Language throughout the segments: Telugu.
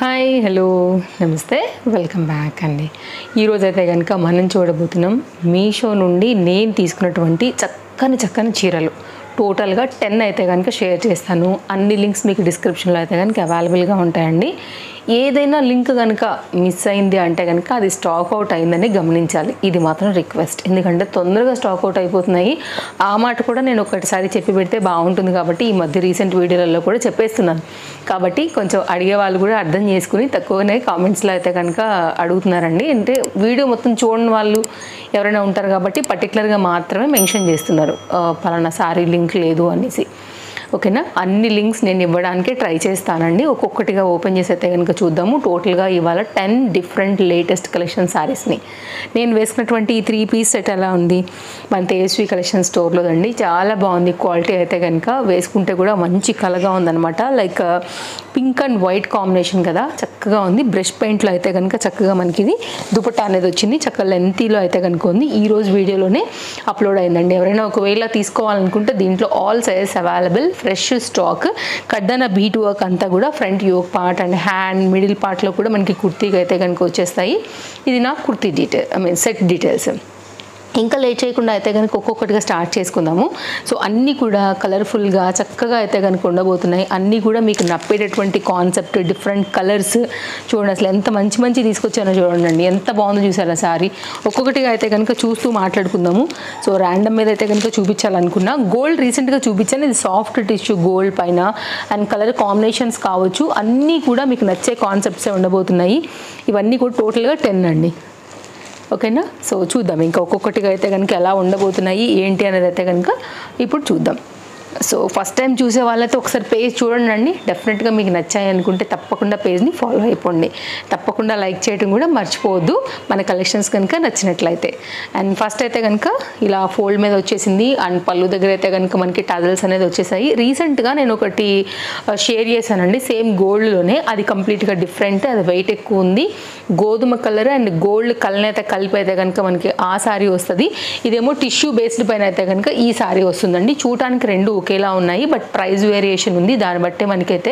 హాయ్ హలో నమస్తే వెల్కమ్ బ్యాక్ అండి. ఈరోజు అయితే కనుక మనం చూడబోతున్నాం మీషో నుండి నేను తీసుకున్నటువంటి చక్కని చీరలు. టోటల్గా 10 అయితే కనుక షేర్ చేస్తాను. అన్ని లింక్స్ మీకు డిస్క్రిప్షన్లో అయితే కనుక అవైలబుల్గా ఉంటాయండి. ఏదైనా లింక్ కనుక మిస్ అయింది అంటే కనుక అది స్టాక్ అవుట్ అయిందని గమనించాలి. ఇది మాత్రం రిక్వెస్ట్, ఎందుకంటే తొందరగా స్టాక్ అవుట్ అయిపోతున్నాయి. ఆ మాట కూడా నేను ఒకటిసారి చెప్పి పెడితే బాగుంటుంది కాబట్టి ఈ మధ్య రీసెంట్ వీడియోలలో కూడా చెప్పేస్తున్నాను. కాబట్టి కొంచెం అడిగే వాళ్ళు కూడా అర్థం చేసుకుని తక్కువనే కామెంట్స్లో అయితే కనుక అడుగుతున్నారండి. అంటే వీడియో మొత్తం చూడని వాళ్ళు ఎవరైనా ఉంటారు కాబట్టి పర్టికులర్గా మాత్రమే మెన్షన్ చేస్తున్నారు, పలానా సారీ లింక్ లేదు అనేసి. ఓకేనా, అన్ని లింక్స్ నేను ఇవ్వడానికి ట్రై చేస్తానండి. ఒక్కొక్కటిగా ఓపెన్ చేసి అయితే కనుక చూద్దాము. టోటల్గా ఇవాళ 10 డిఫరెంట్ లేటెస్ట్ కలెక్షన్ శారీస్ని నేను వేసుకున్నటువంటి ఈ 3 పీస్ సెట్ ఎలా ఉంది మన తేజస్వి కలెక్షన్ స్టోర్లో అండి. చాలా బాగుంది. క్వాలిటీ అయితే కనుక వేసుకుంటే కూడా మంచి కలగా ఉందన్నమాట. Like pink and white combination కదా, చక్కగా ఉంది. బ్రష్ పెయింట్లో అయితే కనుక చక్కగా మనకి ఇది దుపట్టా అనేది వచ్చింది. చక్కగా లెంతీలో అయితే కనుక ఉంది. ఈరోజు వీడియోలోనే అప్లోడ్ అయిందండి. ఎవరైనా ఒకవేళ తీసుకోవాలనుకుంటే దీంట్లో all sizes available, fresh stock. కడ్డన బీట్ వర్క్ అంతా కూడా front yoke part and hand middle పార్ట్లో కూడా మనకి కుర్తీగా అయితే కనుక వచ్చేస్తాయి. ఇది నా కుర్తీ డీటెయిల్ సెట్ డీటెయిల్స్. ఇంకా లేట్ చేయకుండా అయితే కనుక ఒక్కొక్కటిగా స్టార్ట్ చేసుకుందాము. సో అన్నీ కూడా కలర్ఫుల్గా చక్కగా అయితే కనుక ఉండబోతున్నాయి. అన్నీ కూడా మీకు నప్పేటటువంటి కాన్సెప్ట్, డిఫరెంట్ కలర్స్. చూడండి అసలు ఎంత మంచి తీసుకొచ్చానో చూడండి, ఎంత బాగుందో చూసారా సారీ. ఒక్కొక్కటిగా అయితే కనుక చూస్తూ మాట్లాడుకుందాము. సో ర్యాండమ్ మీద అయితే కనుక చూపించాలనుకున్నా. గోల్డ్ రీసెంట్గా చూపించాను, ఇది సాఫ్ట్ టిష్యూ గోల్డ్ పైన అండ్ కలర్ కాంబినేషన్స్ కావచ్చు, అన్నీ కూడా మీకు నచ్చే కాన్సెప్ట్సే ఉండబోతున్నాయి. ఇవన్నీ కూడా టోటల్గా 10 అండి. ఓకేనా, సో చూద్దాం ఇంకా ఒక్కొక్కటిగా అయితే కనుక ఎలా ఉండబోతున్నాయి ఏంటి అనేది అయితే కనుక ఇప్పుడు చూద్దాం. సో ఫస్ట్ టైం చూసే వాళ్ళైతే ఒకసారి పేజ్ చూడండి. డెఫినెట్గా మీకు నచ్చాయి అనుకుంటే తప్పకుండా పేజ్ని ఫాలో అయిపోండి. తప్పకుండా లైక్ చేయడం కూడా మర్చిపోవద్దు మన కలెక్షన్స్ కనుక నచ్చినట్లయితే. అండ్ ఫస్ట్ అయితే కనుక ఇలా ఫోల్డ్ మీద వచ్చేసింది. అండ్ పళ్ళు దగ్గర అయితే కనుక మనకి టజల్స్ అనేది వచ్చేసాయి. రీసెంట్గా నేను ఒకటి షేర్ చేశానండి, సేమ్ గోల్డ్లోనే. అది కంప్లీట్గా డిఫరెంట్, అది వెయిట్ ఎక్కువ ఉంది. గోధుమ కలర్ అండ్ గోల్డ్ కలర్ అయితే కలిపి అయితే కనుక మనకి ఆ సారీ వస్తుంది. ఇదేమో టిష్యూ బేస్డ్ పైన అయితే కనుక ఈ సారీ వస్తుందండి. చూడటానికి రెండు ఒకేలా ఉన్నాయి, బట్ ప్రైస్ వేరియేషన్ ఉంది. దాన్ని బట్టే మనకైతే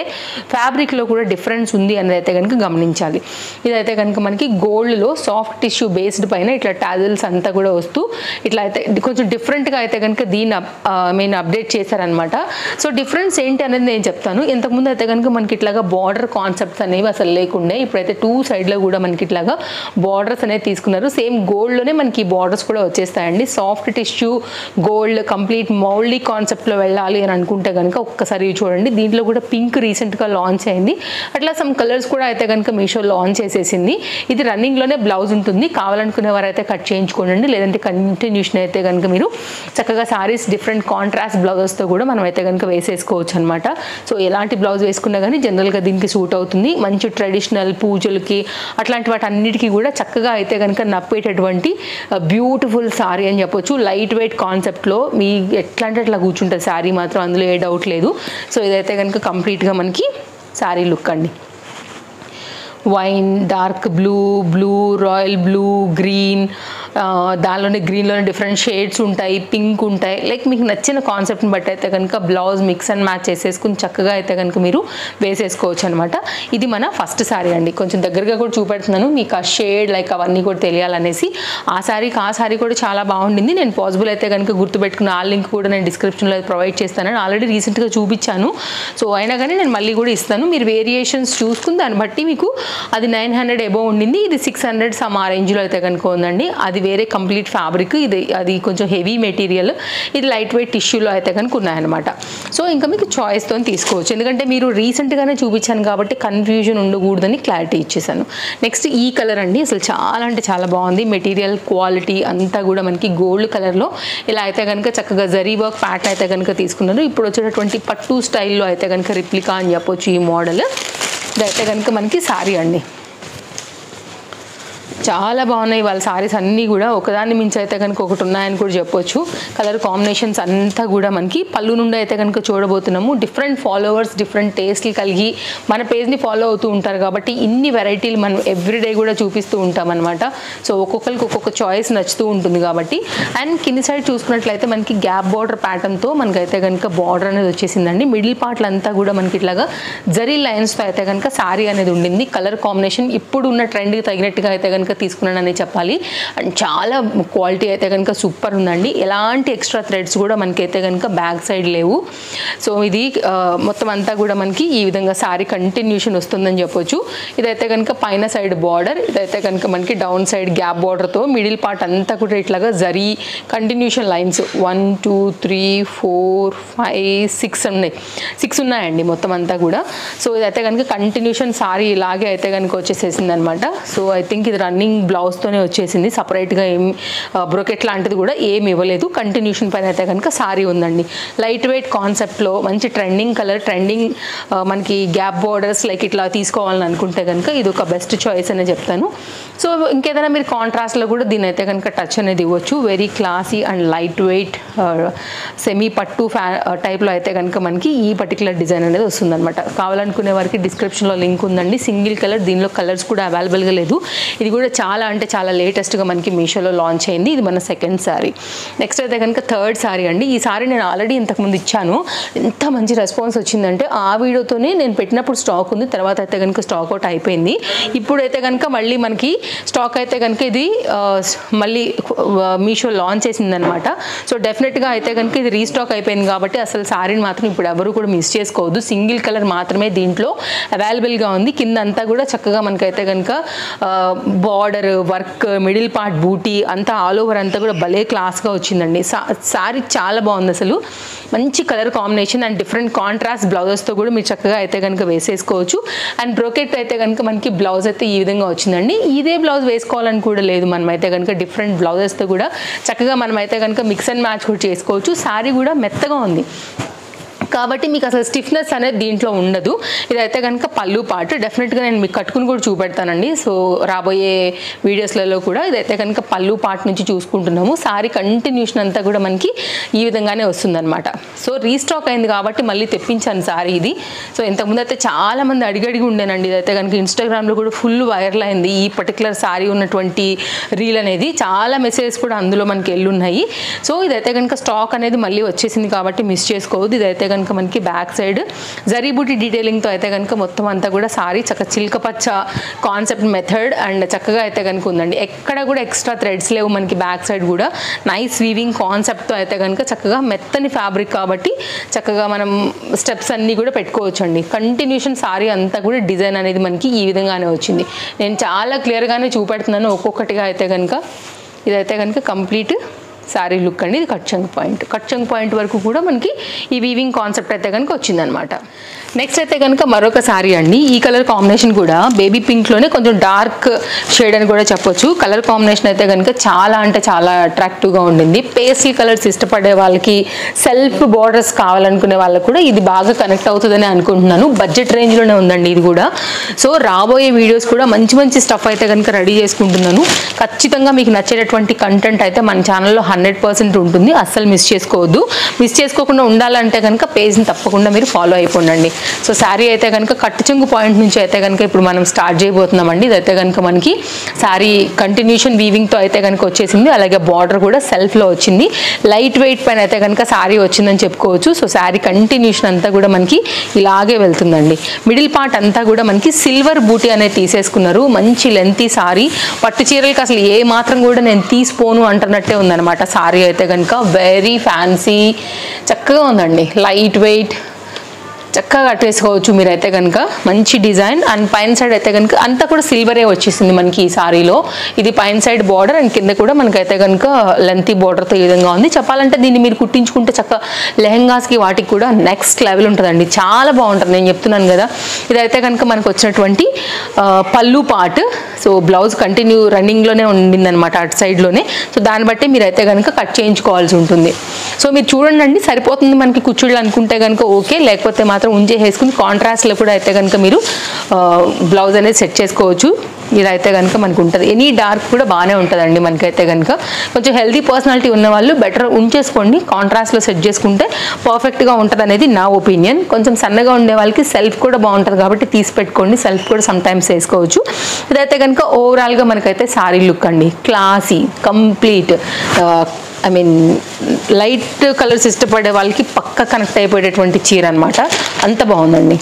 ఫ్యాబ్రిక్లో కూడా డిఫరెన్స్ ఉంది అనేది అయితే కనుక గమనించాలి. ఇదైతే కనుక మనకి గోల్డ్లో సాఫ్ట్ టిష్యూ బేస్డ్ పైన ఇట్లా టాజిల్స్ అంతా కూడా వస్తూ ఇట్లా అయితే కొంచెం డిఫరెంట్గా అయితే కనుక దీన్ని అప్డేట్ చేశారనమాట. సో డిఫరెన్స్ ఏంటి అనేది నేను చెప్తాను. ఇంతకుముందు అయితే కనుక మనకి ఇట్లాగా బార్డర్ కాన్సెప్ట్స్ అనేవి అసలు లేకుండే. ఇప్పుడైతే 2 సైడ్లో కూడా మనకి ఇట్లాగా బార్డర్స్ అనేది తీసుకున్నారు. సేమ్ గోల్డ్లోనే మనకి బార్డర్స్ కూడా వచ్చేస్తాయండి. సాఫ్ట్ టిష్యూ గోల్డ్ కంప్లీట్ మౌల్డీ కాన్సెప్ట్లో వెళ్ళాలి అని అనుకుంటే కనుక ఒక్కసారి చూడండి. దీంట్లో కూడా పింక్ రీసెంట్గా లాంచ్ అయింది. అట్లా సమ్ కలర్స్ కూడా అయితే కనుక మీషో లాంచ్ చేసేసింది. ఇది రన్నింగ్లోనే బ్లౌజ్ ఉంటుంది. కావాలనుకునే వారైతే కట్ చేయించుకోండి, లేదంటే కంటిన్యూషన్ అయితే కనుక మీరు చక్కగా సారీస్ డిఫరెంట్ కాంట్రాస్ట్ బ్లౌజెస్తో కూడా మనం అయితే కనుక వేసేసుకోవచ్చు అనమాట. సో ఎలాంటి బ్లౌజ్ వేసుకున్నా కానీ జనరల్గా దీనికి సూట్ అవుతుంది. మంచి ట్రెడిషనల్ పూజలకి అట్లాంటి వాటి అన్నిటికీ కూడా చక్కగా అయితే కనుక నప్పేటటువంటి బ్యూటిఫుల్ సారీ అని చెప్పొచ్చు. లైట్ వెయిట్ కాన్సెప్ట్లో మీ ఎట్లా అంటే అట్లా కూర్చుంటుంది సారీ మాత్రం, అందులో ఏ డౌట్ లేదు. సో ఇదైతే కనుక కంప్లీట్గా మనకి సారీ లుక్ అండి. Wine, dark blue, royal blue, green, దానిలోనే గ్రీన్లోనే డిఫరెంట్ షేడ్స్ ఉంటాయి, పింక్ ఉంటాయి. లైక్ మీకు నచ్చిన కాన్సెప్ట్ని బట్టి అయితే కనుక బ్లౌజ్ మిక్స్ అండ్ మ్యాచ్ చేసేసుకుని చక్కగా అయితే కనుక మీరు వేసేసుకోవచ్చు అనమాట. ఇది మన ఫస్ట్ సారీ అండి. కొంచెం దగ్గరగా కూడా చూపెడుతున్నాను మీకు ఆ షేడ్ లైక్ అవన్నీ కూడా తెలియాలనేసి. ఆ సారీ కూడా చాలా బాగుండింది. నేను పాసిబుల్ అయితే కనుక గుర్తుపెట్టుకున్న ఆ లింక్ కూడా నేను డిస్క్రిప్షన్లో ప్రొవైడ్ చేస్తాను. ఆల్రెడీ రీసెంట్గా చూపించాను. సో అయినా కానీ నేను మళ్ళీ కూడా ఇస్తాను. మీరు వేరియేషన్స్ చూసుకుని దాన్ని బట్టి మీకు అది 900 ఎబో ఉండింది. ఇది 600 సమ్ ఆ రేంజ్లో అయితే కనుక ఉందండి. అది వేరే కంప్లీట్ ఫ్యాబ్రిక్, అది కొంచెం హెవీ మెటీరియల్. ఇది లైట్ వెయిట్ టిష్యూలో అయితే కనుక ఉన్నాయన్నమాట. సో ఇంకా మీకు చాయిస్తో తీసుకోవచ్చు, ఎందుకంటే మీరు రీసెంట్గానే చూపించాను కాబట్టి కన్ఫ్యూజన్ ఉండకూడదని క్లారిటీ ఇచ్చేసాను. నెక్స్ట్ ఈ కలర్ అండి. అసలు చాలా అంటే చాలా బాగుంది. మెటీరియల్ క్వాలిటీ అంతా కూడా మనకి గోల్డ్ కలర్లో ఇలా అయితే కనుక చక్కగా జరీ వర్క్ ప్యాటర్న్ అయితే కనుక తీసుకున్నారు. ఇప్పుడు వచ్చేటటువంటి పట్టు స్టైల్లో అయితే కనుక రిప్లికా అని చెప్పొచ్చు ఈ మోడల్. ఇదైతే కనుక మనకి సారీ అండి. చాలా బాగున్నాయి వాళ్ళ సారీస్ అన్నీ కూడా, ఒకదాన్ని మించి అయితే కనుక ఒకటి ఉన్నాయని కూడా చెప్పొచ్చు. కలర్ కాంబినేషన్స్ అంతా కూడా మనకి పళ్ళు నుండి అయితే కనుక చూడబోతున్నాము. డిఫరెంట్ ఫాలోవర్స్ డిఫరెంట్ టేస్ట్లు కలిగి మన పేజ్ని ఫాలో అవుతూ ఉంటారు కాబట్టి ఇన్ని వెరైటీలు మనం ఎవ్రీడే కూడా చూపిస్తూ ఉంటాం అనమాట. సో ఒక్కొక్కరికి ఒక్కొక్క చాయిస్ నచ్చుతూ ఉంటుంది కాబట్టి. అండ్ కింది సైడ్ చూసుకున్నట్లయితే మనకి గ్యాప్ బార్డర్ ప్యాటర్న్తో మనకైతే కనుక బార్డర్ అనేది వచ్చేసిందండి. మిడిల్ పార్ట్లు అంతా కూడా మనకి ఇట్లాగా జరీ లైన్స్తో అయితే కనుక సారీ అనేది ఉండింది. కలర్ కాంబినేషన్ ఇప్పుడు ఉన్న ట్రెండ్కి తగినట్టుగా అయితే కనుక తీసుకున్నానని చెప్పాలి. అండ్ చాలా క్వాలిటీ అయితే కనుక సూపర్ ఉందండి. ఎలాంటి ఎక్స్ట్రా థ్రెడ్స్ కూడా మనకైతే కనుక బ్యాక్ సైడ్ లేవు. సో ఇది మొత్తం అంతా కూడా మనకి ఈ విధంగా సారీ కంటిన్యూషన్ వస్తుందని చెప్పొచ్చు. ఇదైతే కనుక పైన సైడ్ బార్డర్, ఇదైతే కనుక మనకి డౌన్ సైడ్ గ్యాప్ బార్డర్తో మిడిల్ పార్ట్ అంతా కూడా ఇట్లాగా జరీ కంటిన్యూషన్ లైన్స్ 1 2 3 4 5 6 ఉన్నాయండి మొత్తం అంతా కూడా. సో ఇదైతే కనుక కంటిన్యూషన్ సారీ ఇలాగే అయితే కనుక వచ్చేసేసింది అనమాట. సో ఐ థింక్ ఇది రన్నింగ్ బ్లౌజ్తోనే వచ్చేసింది. సపరేట్గా ఏం బ్రోకెట్ లాంటిది కూడా ఏమి ఇవ్వలేదు. కంటిన్యూషన్ పైన అయితే కనుక సారీ ఉందండి. లైట్ వెయిట్ కాన్సెప్ట్లో మంచి ట్రెండింగ్ కలర్, ట్రెండింగ్ మనకి గ్యాప్ బార్డర్స్ లైక్ ఇట్లా తీసుకోవాలని అనుకుంటే కనుక ఇది ఒక బెస్ట్ చాయిస్ అనే చెప్తాను. సో ఇంకేదైనా మీరు కాంట్రాస్ట్లో కూడా దీని అయితే కనుక టచ్ అనేది ఇవ్వచ్చు. Very classy and light weight semi పట్టు టైప్లో అయితే కనుక మనకి ఈ పర్టికులర్ డిజైన్ అనేది వస్తుందన్నమాట. కావాలనుకునే వారికి డిస్క్రిప్షన్లో లింక్ ఉందండి. సింగిల్ కలర్, దీనిలో కలర్స్ కూడా అవైలబుల్గా లేదు. ఇది కూడా చాలా అంటే చాలా లేటెస్ట్గా మనకి మీషోలో లాంచ్ అయింది. ఇది మన సెకండ్ సారీ. నెక్స్ట్ అయితే కనుక థర్డ్ సారీ అండి. ఈ సారీ నేను ఆల్రెడీ ఇంతకుముందు ఇచ్చాను. ఎంత మంచి రెస్పాన్స్ వచ్చిందంటే ఆ వీడియోతోనే నేను పెట్టినప్పుడు స్టాక్ ఉంది, తర్వాత అయితే కనుక స్టాక్ అవుట్ అయిపోయింది. ఇప్పుడైతే కనుక మళ్ళీ మనకి స్టాక్ అయితే కనుక ఇది మళ్ళీ మీషో లాంచ్ చేసిందనమాట. సో డెఫినెట్గా అయితే కనుక ఇది రీస్టాక్ అయిపోయింది కాబట్టి అసలు సారీని మాత్రం ఇప్పుడు ఎవరు కూడా మిస్ చేసుకోవద్దు. సింగిల్ కలర్ మాత్రమే దీంట్లో అవైలబుల్గా ఉంది. కింద అంతా కూడా చక్కగా మనకైతే కనుక బార్డర్ వర్క్, మిడిల్ పార్ట్ బూటీ అంతా ఆల్ ఓవర్ అంతా కూడా భలే క్లాస్గా వచ్చిందండి. సారీ చాలా బాగుంది అసలు. మంచి colour combination and different contrast బ్లౌజెస్తో కూడా మీరు చక్కగా అయితే కనుక వేసేసుకోవచ్చు. అండ్ బ్రోకెట్ అయితే కనుక మనకి బ్లౌజ్ అయితే ఈ విధంగా వచ్చిందండి. ఇదే బ్లౌజ్ వేసుకోవాలని కూడా లేదు, మనమైతే కనుక డిఫరెంట్ బ్లౌజెస్తో కూడా చక్కగా మనమైతే కనుక మిక్స్ అండ్ మ్యాచ్ కూడా చేసుకోవచ్చు. సారీ కూడా మెత్తగా ఉంది కాబట్టి మీకు అసలు స్టిఫ్నెస్ అనేది దీంట్లో ఉండదు. ఇదైతే కనుక పళ్ళు పార్ట్. డెఫినెట్గా నేను మీకు కట్టుకుని కూడా చూపెడతానండి. సో రాబోయే వీడియోస్లలో కూడా ఇదైతే కనుక పళ్ళు పార్ట్ నుంచి చూసుకుంటున్నాము. సారీ కంటిన్యూషన్ అంతా కూడా మనకి ఈ విధంగానే వస్తుందన్నమాట. సో రీస్టాక్ అయింది కాబట్టి మళ్ళీ తెప్పించాను సారీ ఇది. సో ఇంతకుముందు అయితే చాలామంది అడిగి ఉండేనండి. ఇదైతే కనుక ఇన్స్టాగ్రామ్లో కూడా ఫుల్ వైరల్ అయింది ఈ పర్టికులర్ సారీ ఉన్నటువంటి రీల్ అనేది. చాలా మెసేజెస్ కూడా అందులో మనకి వెళ్ళున్నాయి. సో ఇదైతే కనుక స్టాక్ అనేది మళ్ళీ వచ్చేసింది కాబట్టి మిస్ చేసుకోవద్దు. ఇదైతే కనుక మనకి బ్యాక్ సైడ్ జరీ బూటీ డీటెయిలింగ్తో అయితే కనుక మొత్తం అంతా కూడా సారీ చక్కగా చిల్కపచ్చ కాన్సెప్ట్ మెథడ్ అండ్ చక్కగా అయితే కనుక ఉందండి. ఎక్కడ కూడా ఎక్స్ట్రా థ్రెడ్స్ లేవు మనకి. బ్యాక్ సైడ్ కూడా నైస్ వీవింగ్ కాన్సెప్ట్తో అయితే కనుక చక్కగా మెత్తని ఫ్యాబ్రిక్ కాబట్టి చక్కగా మనం స్టెప్స్ అన్నీ కూడా పెట్టుకోవచ్చు అండి. కంటిన్యూషన్ సారీ అంతా కూడా డిజైన్ అనేది మనకి ఈ విధంగానే వచ్చింది. నేను చాలా క్లియర్గానే చూపెడుతున్నాను ఒక్కొక్కటిగా అయితే కనుక. ఇదైతే కనుక కంప్లీట్ సారీ లుక్ అండి. ఇది కట్ చంక్ పాయింట్ వరకు కూడా మనకి ఈ వీవింగ్ కాన్సెప్ట్ అయితే కనుక వచ్చిందనమాట. నెక్స్ట్ అయితే కనుక మరొక సారీ అండి. ఈ కలర్ కాంబినేషన్ కూడా బేబీ పింక్లోనే కొంచెం డార్క్ షేడ్ అని కూడా చెప్పొచ్చు. కలర్ కాంబినేషన్ అయితే కనుక చాలా అంటే చాలా అట్రాక్టివ్గా ఉండింది. పేస్టల్ కలర్స్ ఇష్టపడే వాళ్ళకి, సెల్ఫ్ బార్డర్స్ కావాలనుకునే వాళ్ళకి కూడా ఇది బాగా కనెక్ట్ అవుతుందని అనుకుంటున్నాను. బడ్జెట్ రేంజ్లోనే ఉందండి ఇది కూడా. సో రాబోయే వీడియోస్ కూడా మంచి మంచి స్టఫ్ అయితే కనుక రెడీ చేసుకుంటున్నాను. ఖచ్చితంగా మీకు నచ్చేటటువంటి కంటెంట్ అయితే మన ఛానల్లో 100% ఉంటుంది. అస్సలు మిస్ చేసుకోవద్దు. మిస్ చేసుకోకుండా ఉండాలంటే కనుక పేజ్ని తప్పకుండా మీరు ఫాలో అయిపోండి. సో శారీ అయితే కనుక కట్టు చెంగు పాయింట్ నుంచి అయితే కనుక ఇప్పుడు మనం స్టార్ట్ చేయబోతున్నామండి. ఇదైతే కనుక మనకి శారీ కంటిన్యూషన్ వీవింగ్తో అయితే కనుక వచ్చేసింది. అలాగే బార్డర్ కూడా సెల్ఫ్లో వచ్చింది. లైట్ వెయిట్ పైన అయితే కనుక శారీ వచ్చిందని చెప్పుకోవచ్చు. సో శారీ కంటిన్యూషన్ అంతా కూడా మనకి ఇలాగే వెళ్తుందండి. మిడిల్ పార్ట్ అంతా కూడా మనకి సిల్వర్ బూటీ అనేది తీసేసుకున్నారు. మంచి లెంతీ సారీ. పట్టు చీరలకి అసలు ఏ మాత్రం కూడా నేను తీసిపోను అంటున్నట్టే ఉందన్నమాట. సారీ అయితే కనుక వెరీ ఫ్యాన్సీ చక్కగా ఉందండి. లైట్ వెయిట్ చక్కగా కట్టేసుకోవచ్చు మీరైతే కనుక. మంచి డిజైన్ అండ్ పైన సైడ్ అయితే కనుక అంతా కూడా సిల్వరే వచ్చేసింది మనకి ఈ సారీలో. ఇది పైన సైడ్ బార్డర్ అండ్ కింద కూడా మనకైతే కనుక లెంతీ బార్డర్తో ఈ విధంగా ఉంది. చెప్పాలంటే దీన్ని మీరు కుట్టించుకుంటే చక్కగా లెహెంగాస్కి వాటికి కూడా నెక్స్ట్ లెవెల్ ఉంటుందండి. చాలా బాగుంటుంది, నేను చెప్తున్నాను కదా. ఇదైతే కనుక మనకు వచ్చినటువంటి పళ్ళు పార్ట్. సో బ్లౌజ్ కంటిన్యూ రన్నింగ్లోనే ఉండిందనమాట అటు సైడ్లోనే. సో దాన్ని బట్టి మీరైతే కనుక కట్ చేయించుకోవాల్సి ఉంటుంది. సో మీరు చూడండి, సరిపోతుంది మనకి కుచ్చుళ్ళు అనుకుంటే కనుక ఓకే, లేకపోతే మాత్రం ఉంచేసుకుని కాంట్రాస్ట్లో కూడా అయితే కనుక మీరు బ్లౌజ్ అనేది సెట్ చేసుకోవచ్చు. ఇదైతే కనుక మనకు ఉంటుంది. ఎనీ డార్క్ కూడా బాగానే ఉంటుందండి మనకైతే కనుక. కొంచెం హెల్తీ పర్సనాలిటీ ఉన్న వాళ్ళు బెటర్ ఉంచేసుకోండి, కాంట్రాస్ట్లో సెట్ చేసుకుంటే పర్ఫెక్ట్గా ఉంటుంది అనేది నా ఒపీనియన్. కొంచెం సన్నగా ఉండే వాళ్ళకి సెల్ఫ్ కూడా బాగుంటుంది కాబట్టి తీసి పెట్టుకోండి, సెల్ఫ్ కూడా సమ్ టైమ్స్ వేసుకోవచ్చు. ఇదైతే కనుక ఓవరాల్గా మనకైతే సారీ లుక్ అండి, classy, complete. I mean light colours ఇష్టపడే వాళ్ళకి పక్కా కనెక్ట్ అయిపోయేటటువంటి చీర అనమాట. అంత బాగుందండి,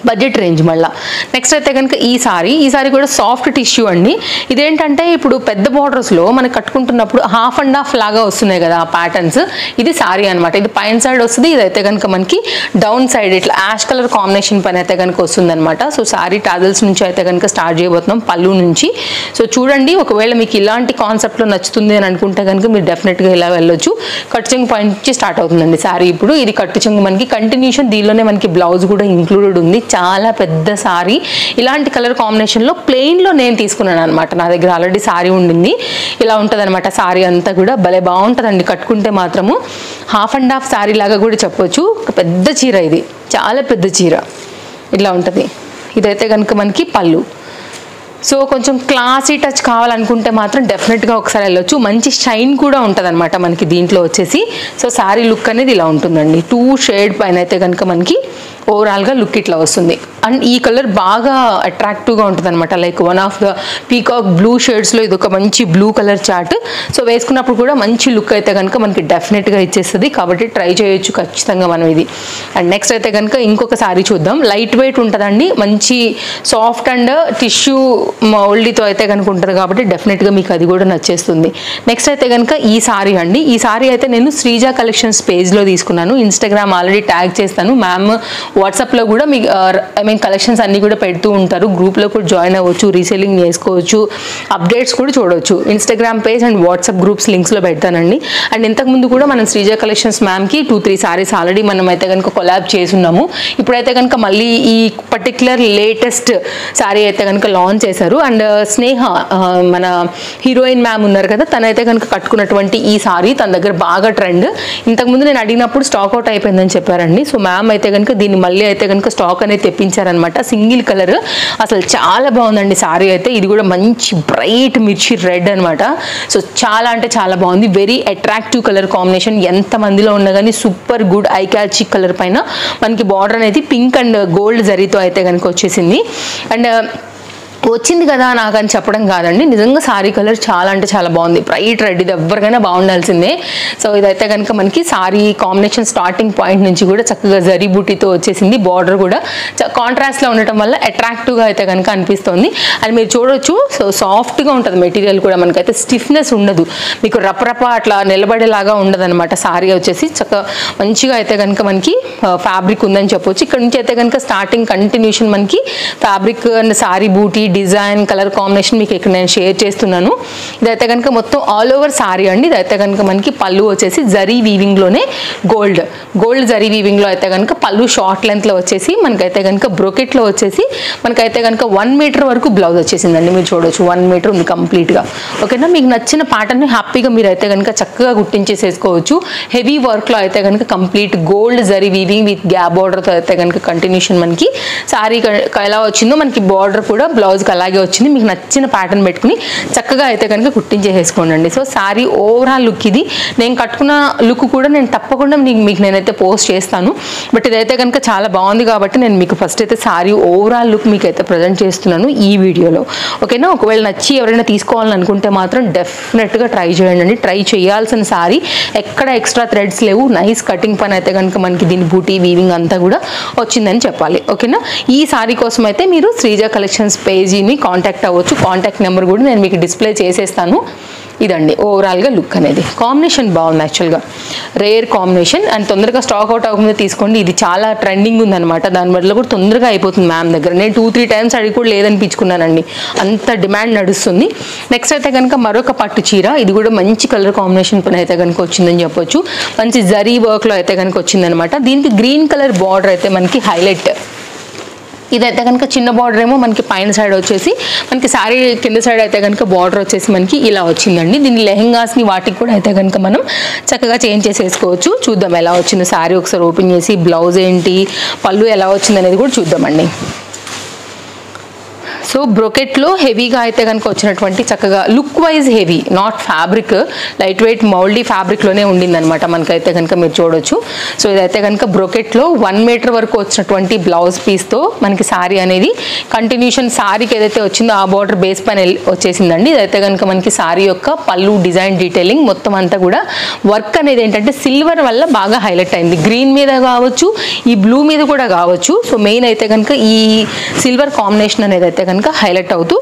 బడ్జెట్ రేంజ్. మళ్ళీ నెక్స్ట్ అయితే కనుక ఈ సారీ కూడా సాఫ్ట్ టిష్యూ అండి. ఇదేంటంటే ఇప్పుడు పెద్ద బార్డర్స్లో మనకు కట్టుకుంటున్నప్పుడు హాఫ్ అండ్ హాఫ్ లాగా వస్తున్నాయి కదా ప్యాటర్న్స్, ఇది సారీ అనమాట. ఇది పైన సైడ్ వస్తుంది, ఇదైతే కనుక మనకి డౌన్ సైడ్ ఇట్లా యాష్ కలర్ కాంబినేషన్ పైన అయితే కనుక వస్తుంది అనమాట. సో సారీ టాజల్స్ నుంచి అయితే కనుక స్టార్ట్ చేయబోతున్నాం, పళ్ళు నుంచి. సో చూడండి, ఒకవేళ మీకు ఇలాంటి కాన్సెప్ట్లో నచ్చుతుంది అని అనుకుంటే కనుక మీరు డెఫినెట్గా ఇలా వెళ్ళొచ్చు. కట్టు చెంగు పాయింట్ నుంచి స్టార్ట్ అవుతుందండి సారీ. ఇప్పుడు ఇది కట్టు చెంగు మనకి కంటిన్యూషన్, దీనిలోనే మనకి బ్లౌజ్ కూడా ఇంక్లూడెడ్ ఉంది. చాలా పెద్ద సారీ, ఇలాంటి కలర్ కాంబినేషన్లో ప్లెయిన్లో నేను తీసుకున్నాను అనమాట. నా దగ్గర ఆల్రెడీ సారీ ఉండింది, ఇలా ఉంటుంది అనమాట. సారీ అంతా కూడా భలే బాగుంటుందండి కట్టుకుంటే మాత్రము. హాఫ్ అండ్ హాఫ్ సారీ లాగా కూడా చెప్పొచ్చు. పెద్ద చీర, ఇది చాలా పెద్ద చీర, ఇట్లా ఉంటుంది. ఇదైతే కనుక మనకి పళ్ళు. సో కొంచెం క్లాసీ టచ్ కావాలనుకుంటే మాత్రం డెఫినెట్గా ఒకసారి వెళ్ళొచ్చు. మంచి షైన్ కూడా ఉంటుంది అనమాట మనకి దీంట్లో వచ్చేసి. సో సారీ లుక్ అనేది ఇలా ఉంటుందండి. 2 షేడ్ పైన అయితే కనుక మనకి ఓవరాల్గా లుక్ ఇట్లా వస్తుంది. అండ్ ఈ కలర్ బాగా అట్రాక్టివ్గా ఉంటుంది అనమాట. Like one of the peacock blue షేడ్స్లో ఇది ఒక మంచి బ్లూ కలర్ చార్ట్. సో వేసుకున్నప్పుడు కూడా మంచి లుక్ అయితే కనుక మనకి డెఫినెట్గా ఇచ్చేస్తుంది, కాబట్టి ట్రై చేయొచ్చు ఖచ్చితంగా మనం ఇది. అండ్ నెక్స్ట్ అయితే కనుక ఇంకొక సారీ చూద్దాం. లైట్ వెయిట్ ఉంటుందండి, మంచి సాఫ్ట్ అండ్ టిష్యూ మౌల్డ్తో అయితే కనుక ఉంటుంది కాబట్టి డెఫినెట్గా మీకు అది కూడా నచ్చేస్తుంది. నెక్స్ట్ అయితే కనుక ఈ సారీ అండి. ఈ సారీ అయితే నేను శ్రీజ కలెక్షన్స్ పేజ్లో తీసుకున్నాను. ఇన్స్టాగ్రామ్ ఆల్రెడీ ట్యాగ్ చేస్తాను, మ్యామ్ వాట్సాప్లో కూడా మీ ఐ మీన్ కలెక్షన్స్ అన్నీ కూడా పెడుతూ ఉంటారు. గ్రూప్లో కూడా జాయిన్ అవ్వచ్చు, రీసేలింగ్ చేసుకోవచ్చు, అప్డేట్స్ కూడా చూడవచ్చు. Instagram page and WhatsApp groups లింక్స్లో పెడతానండి. అండ్ ఇంతకుముందు కూడా మనం శ్రీజ కలెక్షన్స్ మ్యామ్కి 2-3 సారీస్ ఆల్రెడీ మనం అయితే కనుక కొలాబ్ చేసున్నాము. ఇప్పుడైతే కనుక మళ్ళీ ఈ పర్టిక్యులర్ లేటెస్ట్ సారీ అయితే కనుక లాంచ్ చేశారు. అండ్ స్నేహ మన హీరోయిన్ మ్యామ్ ఉన్నారు కదా, తనైతే కనుక కట్టుకున్నటువంటి ఈ సారీ తన దగ్గర బాగా ట్రెండ్. ఇంతకుముందు నేను అడిగినప్పుడు స్టాక్ అవుట్ అయిపోయిందని చెప్పారండి. సో మ్యామ్ అయితే కనుక దీన్ని మళ్ళీ అయితే కనుక స్టాక్ అనేది తెప్పించారనమాట. సింగిల్ కలర్, అసలు చాలా బాగుందండి సారీ అయితే. ఇది కూడా మంచి బ్రైట్ మిర్చి రెడ్ అనమాట. సో చాలా అంటే చాలా బాగుంది, వెరీ అట్రాక్టివ్ కలర్ కాంబినేషన్. ఎంత మందిలో ఉన్నా కానీ super good I catch colour పైన మనకి బార్డర్ అనేది పింక్ అండ్ గోల్డ్ జరీతో అయితే కనుక వచ్చేసింది. అండ్ వచ్చింది కదా నాకని చెప్పడం కాదండి, నిజంగా సారీ కలర్ చాలా అంటే చాలా బాగుంది, బ్రైట్ రెడ్. ఇది ఎవరికైనా బాగుండాల్సిందే. సో ఇదైతే కనుక మనకి సారీ కాంబినేషన్ స్టార్టింగ్ పాయింట్ నుంచి కూడా చక్కగా జరీ బూటీతో వచ్చేసింది. బార్డర్ కూడా కాంట్రాస్ట్లో ఉండటం వల్ల అట్రాక్టివ్గా అయితే కనుక అనిపిస్తుంది. అండ్ మీరు చూడొచ్చు, సో సాఫ్ట్గా ఉంటుంది మెటీరియల్ కూడా, మనకైతే స్టిఫ్నెస్ ఉండదు, మీకు రపరప అట్లా నిలబడేలాగా ఉండదు అనమాట. సారీ వచ్చేసి చక్కగా మంచిగా అయితే కనుక మనకి ఫ్యాబ్రిక్ ఉందని చెప్పొచ్చు. ఇక్కడ నుంచి అయితే కనుక స్టార్టింగ్ కంటిన్యూషన్ మనకి fabric and sari booti design colour combination మీకు ఇక్కడ నేను షేర్ చేస్తున్నాను. ఇదైతే కనుక మొత్తం ఆల్ ఓవర్ సారీ అండి. ఇదైతే కనుక మనకి పళ్ళు వచ్చేసి జరీ వీవింగ్లోనే గోల్డ్ జరీ వీవింగ్లో అయితే కనుక పళ్ళు షార్ట్ లెంత్లో వచ్చేసి మనకైతే కనుక బ్రోకెట్లో వచ్చేసి మనకైతే కనుక 1 మీటర్ వరకు బ్లౌజ్ వచ్చేసిందండి. మీరు చూడవచ్చు 1 మీటర్ ఉంది కంప్లీట్గా. ఓకేనా, మీకు నచ్చిన ప్యాటర్న్ హ్యాపీగా మీరు అయితే కనుక చక్కగా గుర్తించేసేసుకోవచ్చు. హెవీ వర్క్లో అయితే కనుక complete gold zari weaving with gap బార్డర్తో అయితే కనుక కంటిన్యూషన్ మనకి సారీ ఎలా వచ్చిందో మనకి బార్డర్ కూడా బ్లౌజ్ అలాగే వచ్చింది. మీకు నచ్చిన ప్యాటర్న్ పెట్టుకుని చక్కగా అయితే కనుక కుట్టించేసుకోండి. సో సారీ ఓవరాల్ లుక్ ఇది. నేను కట్టుకున్న లుక్ కూడా నేను తప్పకుండా మీకు నేనైతే పోస్ట్ చేస్తాను. బట్ ఇదైతే కనుక చాలా బాగుంది కాబట్టి నేను మీకు ఫస్ట్ అయితే సారీ ఓవరాల్ లుక్ మీకు అయితే ప్రజెంట్ చేస్తున్నాను ఈ వీడియోలో. ఓకేనా, ఒకవేళ నచ్చి ఎవరైనా తీసుకోవాలని అనుకుంటే మాత్రం డెఫినెట్గా ట్రై చేయండి. ట్రై చేయాల్సిన సారీ, ఎక్కడ ఎక్స్ట్రా థ్రెడ్స్ లేవు, నైస్ కటింగ్ పని అయితే కనుక మనకి దీని బూటీ వీవింగ్ అంతా కూడా వచ్చిందని చెప్పాలి. ఓకేనా, ఈ సారీ కోసం అయితే మీరు శ్రీజ కలెక్షన్స్ పేజీని కాంటాక్ట్ అవ్వచ్చు. కాంటాక్ట్ నెంబర్ కూడా నేను మీకు డిస్ప్లే చేసేస్తాను. ఇదండి ఓవరాల్గా లుక్ అనేది. కాంబినేషన్ బాగుంది, యాక్చువల్గా రేర్ కాంబినేషన్. అండ్ తొందరగా స్టాక్ అవుట్ అవ్వకుండా తీసుకోండి. ఇది చాలా ట్రెండింగ్ ఉందన్నమాట, దానివల్ల కూడా తొందరగా అయిపోతుంది మ్యామ్ దగ్గర. నేను 2-3 టైమ్స్ అడిగి కూడా లేదనిపించుకున్నానండి, అంత డిమాండ్ నడుస్తుంది. నెక్స్ట్ అయితే కనుక మరొక పట్టు చీర. ఇది కూడా మంచి కలర్ కాంబినేషన్ పైన అయితే కనుక వచ్చిందని చెప్పొచ్చు. మంచి జరీ వర్క్లో అయితే కనుక వచ్చిందనమాట. దీనికి గ్రీన్ కలర్ బార్డర్ అయితే మనకి హైలైట్. ఇదైతే కనుక చిన్న బార్డర్ ఏమో మనకి పైన సైడ్ వచ్చేసి మనకి సారీ కింద సైడ్ అయితే కనుక బార్డర్ వచ్చేసి మనకి ఇలా వచ్చిందండి. దీన్ని లెహెంగాస్ని వాటికి కూడా అయితే కనుక మనం చక్కగా చేంజ్ చేసేసుకోవచ్చు. చూద్దాం ఎలా వచ్చింది సారీ ఒకసారి ఓపెన్ చేసి, బ్లౌజ్ ఏంటి, పళ్ళు ఎలా వచ్చింది అనేది కూడా చూద్దామండి. సో బ్రొకెట్లో హెవీగా అయితే కనుక వచ్చినటువంటి చక్కగా look wise heavy, not fabric, light weight మౌల్డీ ఫ్యాబ్రిక్లోనే ఉండిందనమాట మనకైతే కనుక మీరు చూడొచ్చు. సో ఇదైతే కనుక బ్రొకెట్లో 1 మీటర్ వరకు వచ్చినటువంటి బ్లౌజ్ పీస్తో మనకి శారీ అనేది కంటిన్యూషన్ శారీకి ఏదైతే వచ్చిందో ఆ బార్డర్ బేస్ పైన వచ్చేసిందండి. ఇదైతే కనుక మనకి శారీ యొక్క పళ్ళు డిజైన్ డీటెయిలింగ్ మొత్తం అంతా కూడా వర్క్ అనేది ఏంటంటే సిల్వర్ వల్ల బాగా హైలైట్ అయింది. గ్రీన్ మీద కావచ్చు, ఈ బ్లూ మీద కూడా కావచ్చు. సో మెయిన్ అయితే కనుక ఈ సిల్వర్ కాంబినేషన్ అనేది అయితే కనుక హైలైట్ అవుతూ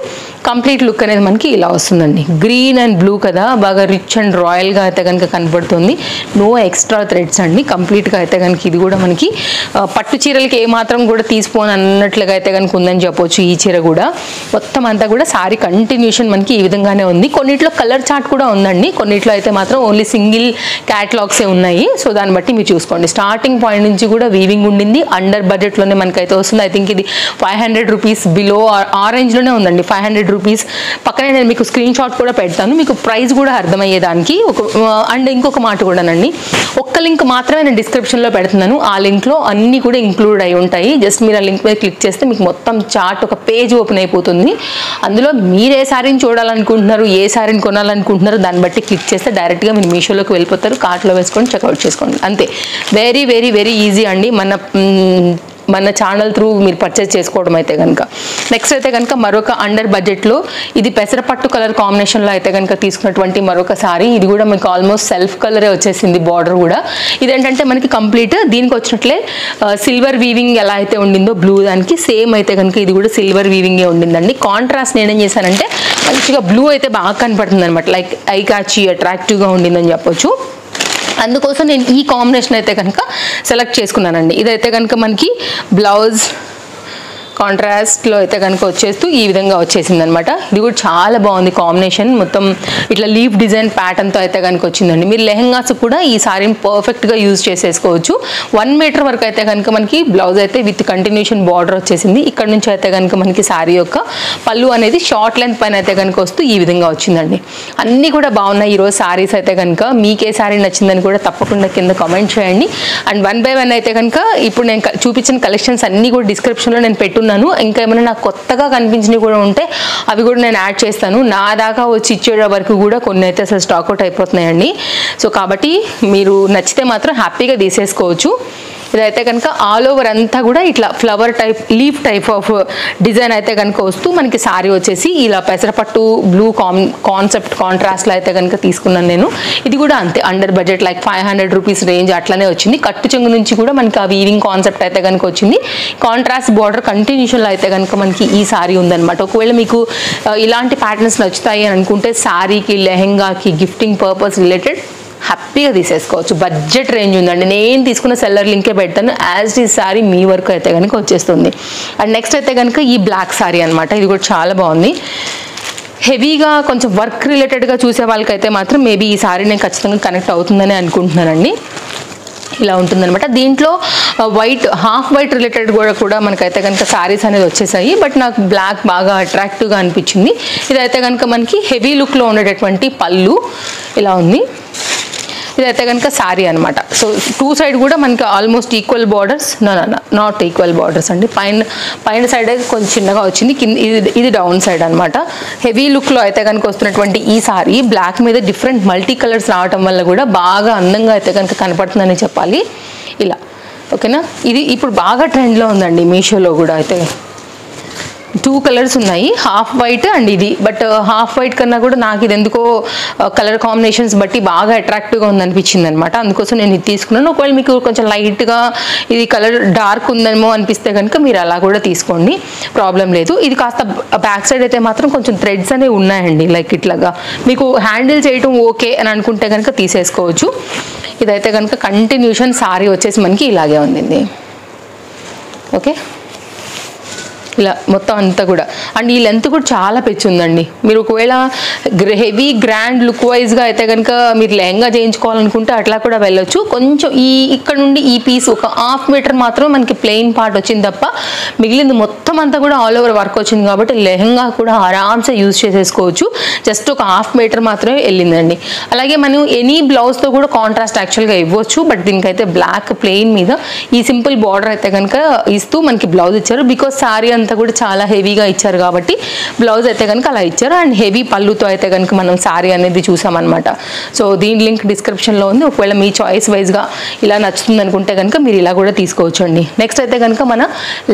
కంప్లీట్ లుక్ అనేది మనకి ఇలా వస్తుందండి. గ్రీన్ అండ్ బ్లూ కదా, బాగా రిచ్ అండ్ రాయల్గా అయితే కనుక కనబడుతుంది. నో ఎక్స్ట్రా థ్రెడ్స్ అండి, కంప్లీట్గా అయితే కనుక ఇది కూడా మనకి పట్టు చీరలకి ఏమాత్రం కూడా తీసిపోని అన్నట్లుగా అయితే కనుక ఉందని చెప్పొచ్చు. ఈ చీర కూడా మొత్తం అంతా కూడా శారీ కంటిన్యూషన్ మనకి ఈ విధంగానే ఉంది. కొన్నిట్లో కలర్ చార్ట్ కూడా ఉందండి, కొన్నిట్లో అయితే మాత్రం ఓన్లీ సింగిల్ క్యాటలాగ్సే ఉన్నాయి. సో దాన్ని బట్టి మీరు చూసుకోండి. స్టార్టింగ్ పాయింట్ నుంచి కూడా వీవింగ్ ఉండింది, అండర్ బడ్జెట్లోనే మనకైతే వస్తుంది. ఐ థింక్ ఇది 500 రూపీస్ బిలో ఆ రేంజ్లోనే ఉందండి. 500 రూపీస్ పక్కనే నేను మీకు స్క్రీన్ షాట్ కూడా పెడతాను, మీకు ప్రైస్ కూడా అర్థమయ్యేదానికి. అండ్ ఇంకొక మాట కూడానండి, ఒక్క లింక్ మాత్రమే నేను డిస్క్రిప్షన్లో పెడుతున్నాను. ఆ లింక్లో అన్నీ కూడా ఇంక్లూడ్ అయి ఉంటాయి. జస్ట్ మీరు ఆ లింక్ మీద క్లిక్ చేస్తే మీకు మొత్తం చార్ట్ ఒక పేజ్ ఓపెన్ అయిపోతుంది. అందులో మీరు ఏ శారీని చూడాలనుకుంటున్నారు, ఏ శారీని కొనాలనుకుంటున్నారు దాన్ని బట్టి క్లిక్ చేస్తే డైరెక్ట్గా మీరు మీషోలోకి వెళ్ళిపోతారు. కార్ట్లో వేసుకొని చెక్అవుట్ చేసుకోండి, అంతే. వెరీ వెరీ వెరీ ఈజీ అండి మన ఛానల్ త్రూ మీరు పర్చేస్ చేసుకోవడం అయితే కనుక. నెక్స్ట్ అయితే కనుక మరొక అండర్ బడ్జెట్లో ఇది పెసరపట్టు కలర్ కాంబినేషన్లో అయితే కనుక తీసుకున్నటువంటి మరొక సారీ. ఇది కూడా మీకు ఆల్మోస్ట్ సెల్ఫ్ కలరే వచ్చేసింది. బార్డర్ కూడా ఇదేంటంటే మనకి కంప్లీట్ దీనికి వచ్చినట్లే సిల్వర్ వీవింగ్ ఎలా అయితే ఉండిందో బ్లూ దానికి సేమ్ అయితే కనుక ఇది కూడా సిల్వర్ వీవింగే ఉండిందండి. కాంట్రాస్ట్ నేనేం చేశానంటే మంచిగా బ్లూ అయితే బాగా కనపడుతుంది అనమాట, లైక్ ఐ క్యాచీ అట్రాక్టివ్గా ఉండిందని చెప్పొచ్చు. అందుకోసం నేను ఈ కాంబినేషన్ అయితే కనుక సెలెక్ట్ చేసుకున్నానండి. ఇదైతే కనుక మనకి బ్లౌజ్ కాంట్రాస్ట్లో అయితే కనుక వచ్చేస్తూ ఈ విధంగా వచ్చేసింది అనమాట. ఇది కూడా చాలా బాగుంది కాంబినేషన్, మొత్తం ఇట్లా లీఫ్ డిజైన్ ప్యాటర్న్తో అయితే కనుక వచ్చిందండి. మీరు లెహంగాస్ కూడా ఈ సారీని పర్ఫెక్ట్గా యూజ్ చేసేసుకోవచ్చు. 1 మీటర్ వరకు అయితే కనుక మనకి బ్లౌజ్ అయితే విత్ కంటిన్యూషన్ బార్డర్ వచ్చేసింది. ఇక్కడ నుంచి అయితే కనుక మనకి శారీ యొక్క పళ్ళు అనేది షార్ట్ లెంత్ పైన అయితే కనుక వస్తూ ఈ విధంగా వచ్చిందండి. అన్నీ కూడా బాగున్నాయి ఈరోజు శారీస్ అయితే కనుక. మీకే శారీ నచ్చిందని కూడా తప్పకుండా కింద కామెంట్ చేయండి. అండ్ 1 by 1 అయితే కనుక ఇప్పుడు నేను చూపించిన కలెక్షన్స్ అన్నీ కూడా డిస్క్రిప్షన్లో నేను పెట్టున్నాను. ఇంకా ఏమైనా నాకు కొత్తగా కనిపించినవి కూడా ఉంటే అవి కూడా నేను యాడ్ చేస్తాను. నా దాకా వచ్చి ఇచ్చే వరకు కూడా కొన్ని అయితే అసలు స్టాక్అవుట్ అయిపోతున్నాయండి. సో కాబట్టి మీరు నచ్చితే మాత్రం హ్యాపీగా తీసేసుకోవచ్చు. ఇదైతే కనుక ఆల్ ఓవర్ అంతా కూడా ఇట్లా flower type leaf type of design అయితే కనుక వస్తూ మనకి శారీ వచ్చేసి ఇలా పెసరపట్టు బ్లూ కాన్సెప్ట్ కాంట్రాస్ట్లో అయితే కనుక తీసుకున్నాను నేను. ఇది కూడా అంతే under budget, like 500 rupees range అట్లనే వచ్చింది. కట్టు చెంగు నుంచి కూడా మనకి ఆ వీవింగ్ కాన్సెప్ట్ అయితే కనుక వచ్చింది. కాంట్రాస్ట్ బార్డర్ కంటిన్యూషన్లో అయితే కనుక మనకి ఈ శారీ ఉందన్నమాట. ఒకవేళ మీకు ఇలాంటి ప్యాటర్న్స్ నచ్చుతాయి అని అనుకుంటే శారీకి, లెహెంగాకి, గిఫ్టింగ్ పర్పస్ రిలేటెడ్ హ్యాపీగా తీసేసుకోవచ్చు. బడ్జెట్ రేంజ్ ఉందండి. నేను తీసుకున్న సెల్లర్ లింకే పెడతాను. యాజ్ ఈ శారీ మీ వరకు అయితే కనుక వచ్చేస్తుంది. అండ్ నెక్స్ట్ అయితే కనుక ఈ బ్లాక్ శారీ అనమాట. ఇది కూడా చాలా బాగుంది. హెవీగా కొంచెం వర్క్ రిలేటెడ్గా చూసే వాళ్ళకైతే మాత్రం మేబీ ఈ శారీ నేను ఖచ్చితంగా కనెక్ట్ అవుతుందని అనుకుంటున్నానండి. ఇలా ఉంటుందన్నమాట. దీంట్లో వైట్ హాఫ్ వైట్ రిలేటెడ్ కూడా మనకైతే కనుక శారీస్ అనేది వచ్చేసాయి. బట్ నాకు బ్లాక్ బాగా అట్రాక్టివ్గా అనిపించింది. ఇదైతే కనుక మనకి హెవీ లుక్లో ఉండేటటువంటి పళ్ళు ఇలా ఉంది. ఇదైతే కనుక శారీ అనమాట. సో 2 సైడ్ కూడా మనకి almost equal borders, not equal borders అండి. పైన సైడ్ అయితే కొంచెం చిన్నగా వచ్చింది, ఇది డౌన్ సైడ్ అనమాట. హెవీ లుక్లో అయితే కనుక వస్తున్నటువంటి ఈ శారీ బ్లాక్ మీద డిఫరెంట్ మల్టీ కలర్స్ రావటం వల్ల కూడా బాగా అందంగా అయితే కనుక కనపడుతుందని చెప్పాలి. ఇలా ఓకేనా. ఇది ఇప్పుడు బాగా ట్రెండ్లో ఉందండి మీషోలో కూడా. అయితే 2 కలర్స్ ఉన్నాయి, హాఫ్ వైట్ అండ్ ఇది. బట్ హాఫ్ వైట్ కన్నా కూడా నాకు ఇది ఎందుకో కలర్ కాంబినేషన్స్ బట్టి బాగా అట్రాక్టివ్గా ఉందనిపించింది అనమాట. అందుకోసం నేను ఇది తీసుకున్నాను. ఒకవేళ మీకు కొంచెం లైట్గా ఇది కలర్ డార్క్ ఉందేమో అనిపిస్తే కనుక మీరు అలా కూడా తీసుకోండి, ప్రాబ్లం లేదు. ఇది కాస్త బ్యాక్ సైడ్ అయితే మాత్రం కొంచెం థ్రెడ్స్ అనేవి ఉన్నాయండి, లైక్ ఇట్లాగా. మీకు హ్యాండిల్ చేయటం ఓకే అని అనుకుంటే కనుక తీసేసుకోవచ్చు. ఇదైతే కనుక కంటిన్యూషన్ సారీ వచ్చేసి మనకి ఇలాగే ఉంది. ఓకే, ఇలా మొత్తం అంతా కూడా. అండ్ ఈ లెంత్ కూడా చాలా పెచ్చు ఉందండి. మీరు ఒకవేళ హెవీ గ్రాండ్ లుక్ వైజ్గా అయితే కనుక మీరు లెహంగా చేయించుకోవాలనుకుంటే అట్లా కూడా వెళ్ళొచ్చు. కొంచెం ఇక్కడ నుండి ఈ పీస్ ఒక హాఫ్ మీటర్ మాత్రం మనకి ప్లెయిన్ పార్ట్ వచ్చింది తప్ప మిగిలింది మొత్తం అంతా కూడా ఆల్ ఓవర్ వర్క్ వచ్చింది కాబట్టి లెహంగా కూడా ఆరామ్సే యూజ్ చేసేసుకోవచ్చు. జస్ట్ ఒక హాఫ్ మీటర్ మాత్రమే వెళ్ళిందండి. అలాగే మనం ఎనీ బ్లౌజ్తో కూడా కాంట్రాస్ట్ యాక్చువల్గా ఇవ్వచ్చు. బట్ దీనికైతే బ్లాక్ ప్లెయిన్ మీద ఈ సింపుల్ బార్డర్ అయితే కనుక ఇస్తూ మనకి బ్లౌజ్ ఇచ్చారు. బికాస్ శారీ అంతా అంతా కూడా చాలా హెవీగా ఇచ్చారు కాబట్టి బ్లౌజ్ అయితే కనుక అలా ఇచ్చారు. అండ్ హెవీ పళ్ళుతో అయితే కనుక మనం శారీ అనేది చూసామన్నమాట. సో దీని లింక్ డిస్క్రిప్షన్లో ఉంది. ఒకవేళ మీ చాయిస్ వైజ్గా ఇలా నచ్చుతుంది అనుకుంటే కనుక మీరు ఇలా కూడా తీసుకోవచ్చు అండి. నెక్స్ట్ అయితే కనుక మన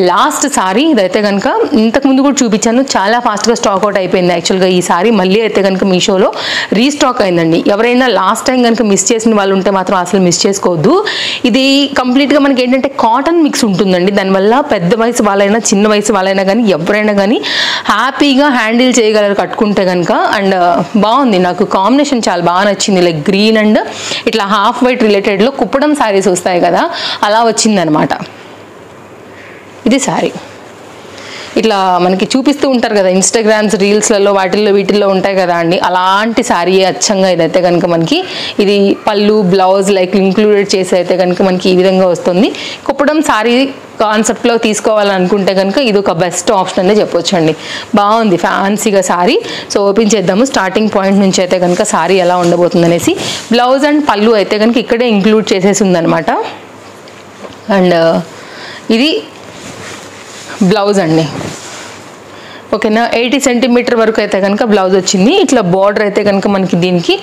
లాస్ట్ శారీ. ఇదైతే కనుక ఇంతకుముందు కూడా చూపించాను, చాలా ఫాస్ట్గా స్టాక్ అవుట్ అయిపోయింది. యాక్చువల్గా ఈ శారీ మళ్ళీ అయితే కనుక మీషోలో రీస్టాక్ అయిందండి. ఎవరైనా లాస్ట్ టైం కనుక మిస్ చేసిన వాళ్ళు ఉంటే మాత్రం అసలు మిస్ చేసుకోవద్దు. ఇది కంప్లీట్గా మనకి ఏంటంటే కాటన్ మిక్స్ ఉంటుందండి. దానివల్ల పెద్ద వయసు వాళ్ళైనా చిన్న వయసు వాళ్ళైనా కానీ ఎవరైనా కానీ హ్యాపీగా హ్యాండిల్ చేయగలరు కట్టుకుంటే కనుక. అండ్ బాగుంది, నాకు కాంబినేషన్ చాలా బాగా నచ్చింది. లైక్ గ్రీన్ అండ్ ఇట్లా హాఫ్ వైట్ రిలేటెడ్లో కుప్పడం శారీస్ వస్తాయి కదా, అలా వచ్చిందనమాట. ఇది శారీ ఇట్లా మనకి చూపిస్తూ ఉంటారు కదా ఇన్స్టాగ్రామ్స్ రీల్స్లలో వీటిల్లో ఉంటాయి కదా అండి, అలాంటి శారీ అచ్చంగా ఇదైతే కనుక మనకి ఇది పళ్ళు బ్లౌజ్ లైక్ ఇంక్లూడెడ్ చేసి అయితే కనుక మనకి ఈ విధంగా వస్తుంది. కుప్పడం శారీ కాన్సెప్ట్లో తీసుకోవాలనుకుంటే కనుక ఇది ఒక బెస్ట్ ఆప్షన్ అనే చెప్పొచ్చు అండి. బాగుంది ఫ్యాన్సీగా శారీ. సో ఓపెన్ చేద్దాము. స్టార్టింగ్ పాయింట్ నుంచి అయితే కనుక శారీ ఎలా ఉండబోతుంది అనేసి. బ్లౌజ్ అండ్ పళ్ళు అయితే కనుక ఇక్కడే ఇంక్లూడ్ చేసేసి ఉందన్నమాట. అండ్ ఇది బ్లౌజ్ అండి. ఓకేనా, 80 సెంటీమీటర్ వరకు అయితే కనుక బ్లౌజ్ వచ్చింది. ఇట్లా బార్డర్ అయితే కనుక మనకి దీనికి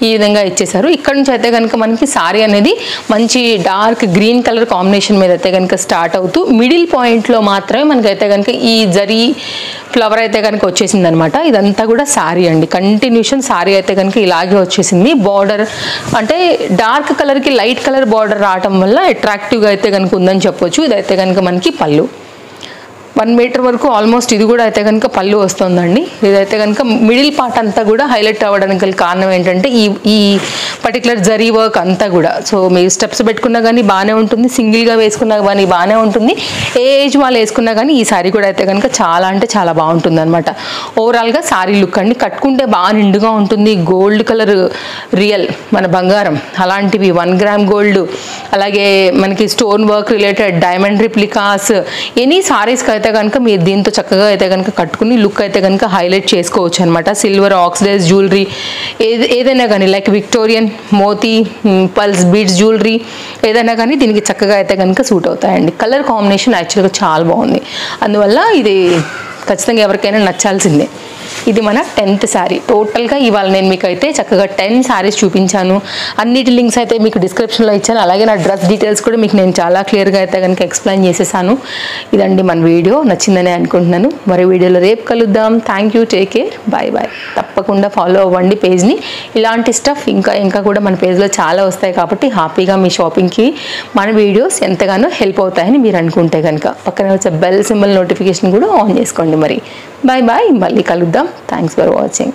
ఈ విధంగా ఇచ్చేసారు. ఇక్కడ నుంచి అయితే కనుక మనకి శారీ అనేది మంచి డార్క్ గ్రీన్ కలర్ కాంబినేషన్ మీద అయితే కనుక స్టార్ట్ అవుతూ మిడిల్ పాయింట్లో మాత్రమే మనకైతే కనుక ఈ జరీ ఫ్లవర్ అయితే కనుక వచ్చేసింది అనమాట. ఇదంతా కూడా శారీ అండి, కంటిన్యూషన్ శారీ అయితే కనుక ఇలాగే వచ్చేసింది. బార్డర్ అంటే డార్క్ కలర్కి లైట్ కలర్ బార్డర్ రావటం వల్ల అట్రాక్టివ్గా అయితే కనుక ఉందని చెప్పొచ్చు. ఇదైతే కనుక మనకి పళ్ళు 1 మీటర్ వరకు ఆల్మోస్ట్ ఇది కూడా అయితే కనుక పళ్ళు వస్తుందండి. ఇదైతే కనుక మిడిల్ పార్ట్ అంతా కూడా హైలైట్ అవ్వడానికి గల కారణం ఏంటంటే ఈ పర్టికులర్ జరీ వర్క్ అంతా కూడా. సో మీరు స్టెప్స్ పెట్టుకున్నా కానీ బాగానే ఉంటుంది, సింగిల్గా వేసుకున్నా కానీ బాగానే ఉంటుంది, ఏ ఏజ్ వాళ్ళు వేసుకున్నా కానీ ఈ శారీ కూడా అయితే కనుక చాలా అంటే చాలా బాగుంటుంది అనమాట. ఓవరాల్గా శారీ లుక్ అండి, కట్టుకుంటే బాగా నిండుగా ఉంటుంది. గోల్డ్ కలర్ రియల్ మన బంగారం అలాంటివి 1 గ్రామ్ గోల్డ్, అలాగే మనకి stone work related diamond replicas, any సారీస్కి అయితే కనుక మీరు దీంతో చక్కగా అయితే కనుక కట్టుకుని లుక్ అయితే కనుక హైలైట్ చేసుకోవచ్చు అనమాట. సిల్వర్ ఆక్సిడైజ్ జ్యువెలరీ ఏదైనా కానీ like Victorian moti pearls beads jewellery ఏదైనా కానీ దీనికి చక్కగా అయితే కనుక సూట్ అవుతాయండి. కలర్ కాంబినేషన్ యాక్చువల్గా చాలా బాగుంది, అందువల్ల ఇది ఖచ్చితంగా ఎవరికైనా నచ్చాల్సిందే. ఇది మన 10th శారీ. టోటల్గా ఇవాళ నేను మీకు అయితే చక్కగా 10 శారీస్ చూపించాను. అన్నిటి లింక్స్ అయితే మీకు డిస్క్రిప్షన్లో ఇచ్చాను. అలాగే నా డ్రెస్ డీటెయిల్స్ కూడా మీకు నేను చాలా క్లియర్గా అయితే కనుక ఎక్స్ప్లెయిన్ చేసేసాను. ఇదండి మన వీడియో, నచ్చిందని అనుకుంటున్నాను. మరి వీడియోలో రేపు కలుద్దాం. Thank you, take care, bye bye. తప్పకుండా ఫాలో అవ్వండి పేజ్ని. ఇలాంటి స్టఫ్ ఇంకా కూడా మన పేజ్లో చాలా వస్తాయి కాబట్టి హ్యాపీగా మీ షాపింగ్కి మన వీడియోస్ ఎంతగానో హెల్ప్ అవుతాయని మీరు అనుకుంటే కనుక పక్కనే వచ్చే బెల్ సింబల్ నోటిఫికేషన్ కూడా ఆన్ చేసుకోండి. మరి బాయ్ బాయ్, మళ్ళీ కలుద్దాం. Thanks for watching.